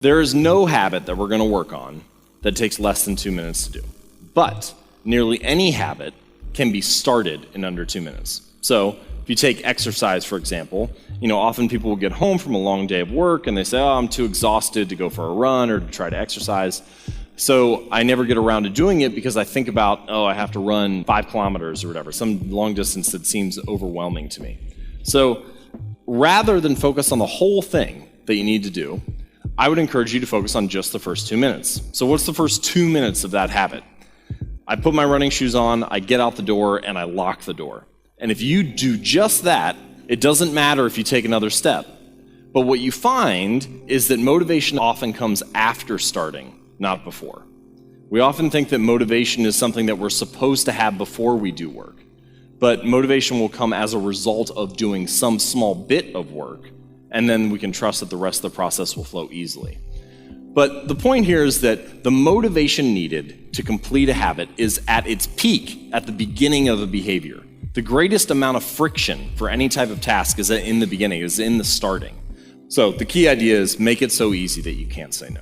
There is no habit that we're going to work on that takes less than 2 minutes to do. But nearly any habit can be started in under 2 minutes. So if you take exercise, for example, often people will get home from a long day of work and they say, oh, I'm too exhausted to go for a run or to try to exercise. So I never get around to doing it because I think about, oh, I have to run 5 kilometers or whatever, some long distance that seems overwhelming to me. So rather than focus on the whole thing that you need to do, I would encourage you to focus on just the first 2 minutes. So what's the first 2 minutes of that habit? I put my running shoes on, I get out the door, and I lock the door. And if you do just that, it doesn't matter if you take another step. But what you find is that motivation often comes after starting, not before. We often think that motivation is something that we're supposed to have before we do work. But motivation will come as a result of doing some small bit of work, and then we can trust that the rest of the process will flow easily. But the point here is that the motivation needed to complete a habit is at its peak at the beginning of a behavior. The greatest amount of friction for any type of task is in the beginning, is in the starting. So the key idea is make it so easy that you can't say no.